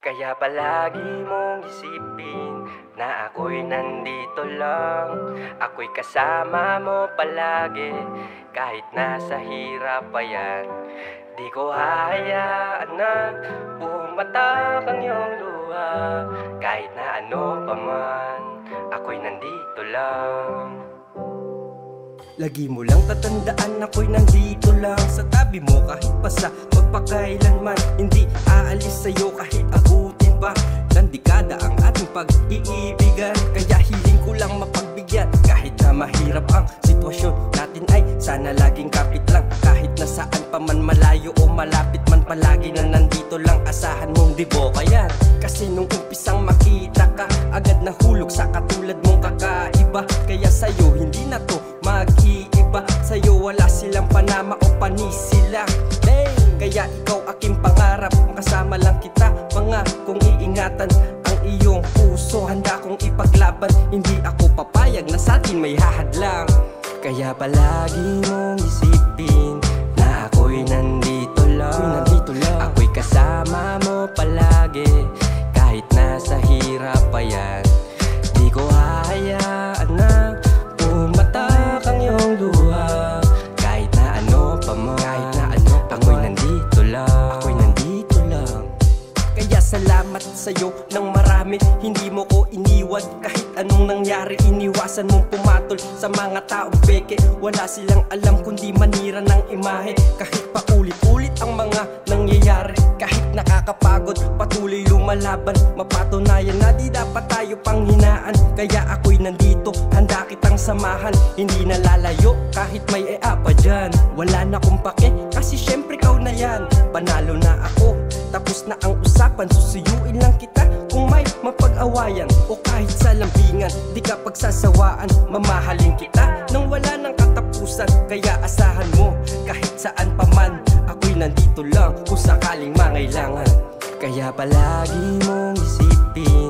Kaya palagi mong isipin na ako'y nandito lang. Ako'y kasama mo palagi kahit nasa hirap pa yan. Di ko hahayaan na pumatak ang iyong luha. Kahit na ano pa man, ako'y nandito lang. Lagi mo lang tatandaan ako'y nandito lang sa tabi mo kahit pa sa magpakailanman. Hindi aalis sa'yo kahit abutin pa ng dekada ang ating pag-iibigan. Kaya hiling ko lang mapagbigyan kahit na mahirap ang sitwasyon natin ay sana laging kapit lang. Kahit na saan pa man, malayo o malapit man, palagi na nandito lang. Asahan mong di boka yan. Kasi nung umpisang makita ka, agad nahulog sa katulad mong kakaiba. Kaya sa'yo hindi na to mag-iiba. Sa'yo wala silang panama o panisi lang. Kaya ikaw aking pangarap, makasama lang kita. Mga kung iingatan ang iyong puso, handa kong ipaglaban. Hindi ako papayag na sa'tin may hahadlang. Kaya palagi mong isipin na ako'y nandito lang. Ako'y kasama mo palagi kahit nasa hirap pa yan. Di ko hahayaan na pumatak ang iyong luha. Kahit na ano pa man, ako'y nandito lang. Ako'y nandito lang. Kaya salamat sa'yo ng marami. Hindi mo ko iniwan kahit anong nangyari. Iniwasan mong pumatol sa mga taong peke. Wala silang alam kundi manira ng imahe. Kahit paulit-ulit ang mga nangyayari, kahit nakakapagod, patuloy lumalaban. Mapatunayan na di dapat tayo panghinaan. Kaya ako'y nandito, handa kitang samahan. Hindi na lalayo kahit may ea pa dyan. Wala na kong pake kasi syempre ikaw na yan. Panalo na ako, tapos na ang usapan. Susuyuin lang kita kung may mapag-awayan o kahit sa lambingan. Di ka pagsasawaan, mamahalin kita nang wala ng katapusan. Kaya asahan mo kahit saan pa man, ako'y nandito lang kung sakaling mangailangan. Kaya palagi mong isipin